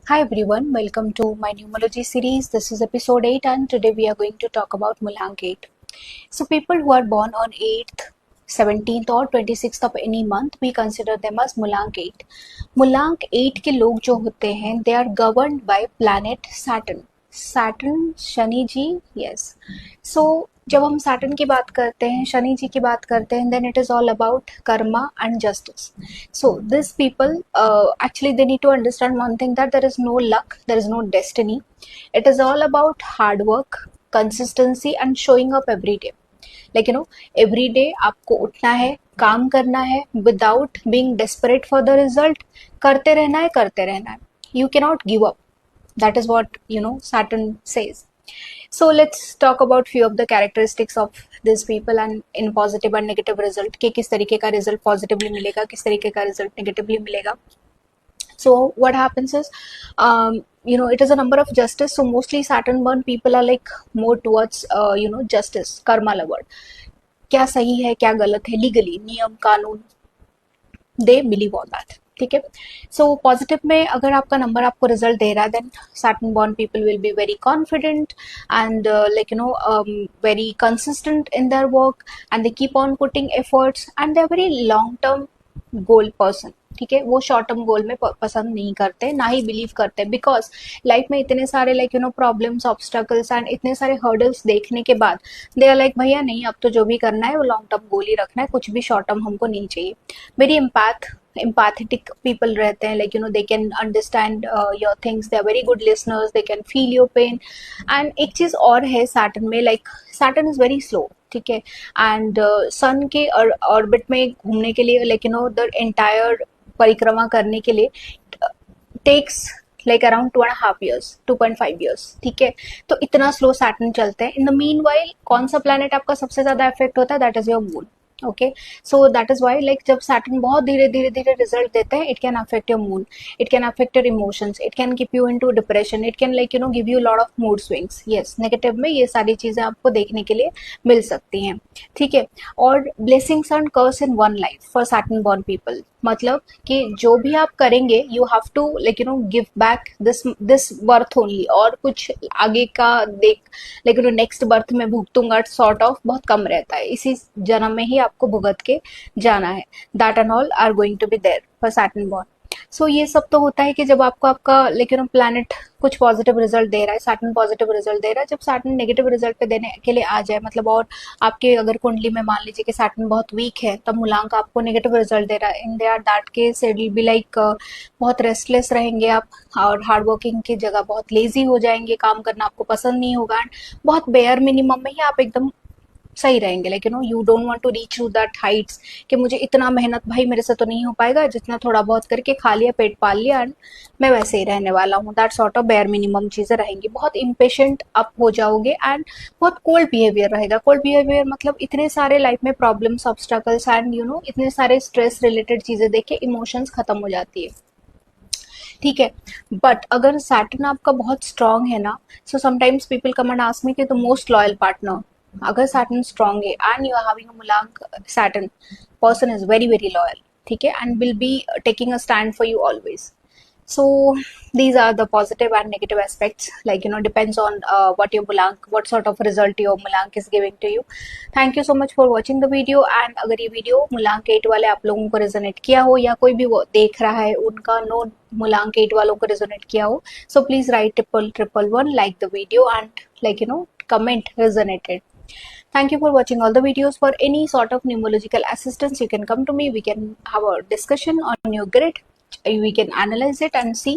Hi everyone, welcome to my numerology series. This is episode 8 and today we are going to talk about Mulank 8. So people who are born on 8th, 17th or 26th of any month, we consider them as Mulank 8. Mulank 8 के लोग जो होते हैं, they are governed by planet Saturn. Saturn, Shani ji, yes. So जब हम Saturn की बात करते हैं, शनि जी की बात करते हैं, then it is all about karma and justice. So these people, actually they need to understand one thing, that there is no luck, there is no destiny. It is all about hard work, consistency and showing up every day. Like every day आपको उठना है, काम करना है, without being desperate for the result. करते रहना है. You cannot give up. That is what Saturn says. So let's talk about few of the characteristics of these people and in positive and negative result, कि किस तरीके का result positively मिलेगा, किस तरीके का result negatively मिलेगा. So what happens is, it is a number of justice. So mostly Saturn born people are like more towards justice, karma lover. क्या सही है, क्या गलत है, लीगली, नियम कानून, दे बिलीव ऑन दैट. ठीक है. सो पॉजिटिव में अगर आपका नंबर आपको रिजल्ट दे रहा है, then Saturn born people will be very confident and very consistent in their work and they keep on putting efforts and they are very long term goal person. ठीक है. वो शॉर्ट टर्म गोल में पसंद नहीं करते, ना ही believe करते, because life में इतने सारे प्रॉब्लम्स, ऑब्स्टकल्स एंड इतने सारे हर्डल्स देखने के बाद दे आर लाइक भैया नहीं, अब तो जो भी करना है वो लॉन्ग टर्म गोल ही रखना है, कुछ भी शॉर्ट टर्म हमको नहीं चाहिए. वेरी empathetic people रहते हैं, they can understand your things, they are very good listeners, they can feel your pain. and एक चीज और है Saturn में, Saturn is very slow. ठीक है. एंड सन के ऑर्बिट में घूमने के लिए द एंटायर परिक्रमा करने के लिए टेक्स अराउंड 2.5 years, 2.5 years. ठीक है. तो इतना स्लो सैटर्न चलते हैं. इन द मीन वाइल कौन सा प्लैनेट आपका सबसे ज्यादा इफेक्ट होता है? That is your moon. Okay. So that is why जब सैटर्न बहुत धीरे धीरे रिजल्ट देते हैं, it can affect your mood, it can affect your emotions, it can keep you into depression, it can give you lot of mood swings. Yes, negative में ये सारी चीजें आपको देखने के लिए मिल सकती हैं. ठीक है. और blessings and curse in one life for Saturn born people, मतलब कि जो भी आप करेंगे you have to give back this birth only, और कुछ आगे का देख नेक्स्ट बर्थ में भुगतूंगा सॉर्ट ऑफ बहुत कम रहता है. इसी जन्म में ही आपको भुगत के जाना है. That and all are going to be there for Saturn born. So ये सब तो होता है कि जब आपको आपका प्लैनेट कुछ पॉजिटिव रिजल्ट दे रहा है, सैटर्न पॉजिटिव रिजल्ट दे रहा है. जब सैटर्न नेगेटिव रिजल्ट पे देने के लिए आ जाए, मतलब और आपके अगर कुंडली में मान लीजिए कि सैटर्न बहुत वीक है, तब मूलांक आपको नेगेटिव रिजल्ट दे रहा है, in their that case it will be बहुत रेस्टलेस रहेंगे आप, और हार्ड वर्किंग की जगह बहुत लेजी हो जाएंगे, काम करना आपको पसंद नहीं होगा, एंड बहुत बेयर मिनिमम में ही आप एकदम सही रहेंगे. You don't want to reach to that heights कि मुझे इतना मेहनत भाई मेरे से तो नहीं हो पाएगा, जितना थोड़ा बहुत करके खा लिया, पेट पाल लिया एंड मैं वैसे ही रहने वाला हूँ. That sort of bare minimum चीजें रहेंगी. बहुत इम्पेशेंट आप हो जाओगे एंड बहुत कोल्ड बिहेवियर रहेगा. कोल्ड बिहेवियर मतलब इतने सारे लाइफ में प्रॉब्लम्स, ऑब्स्टकल्स एंड इतने सारे स्ट्रेस रिलेटेड चीजें देख के इमोशंस खत्म हो जाती है. ठीक है. बट अगर सैटर्न आपका बहुत स्ट्रांग है ना, so sometimes people come and ask me कि द मोस्ट लॉयल पार्टनर, अगर सैटर्न स्ट्रांग है and you are having a मूलांक Saturn, person is very very loyal. ठीक है. And will be taking a stand for you always. So these are the positive and negative aspects, depends on what your Mulank, what sort of result your Mulank is giving to you. Thank you so much for watching the video. And अगर ये video Mulank 8 वाले आप लोगों को resonate किया हो, या कोई भी वो देख रहा है उनका नो Mulank 8 वालों को रेजोनेट किया हो, so please write 111, like the video and comment resonated. Thank you for watching all the videos. For any sort of numerological assistance, you can come to me. We can have a discussion on your grid. We can analyze it and see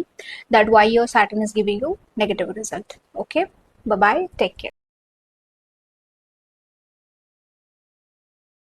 that why your Saturn is giving you negative result. Okay. Bye bye. Take care.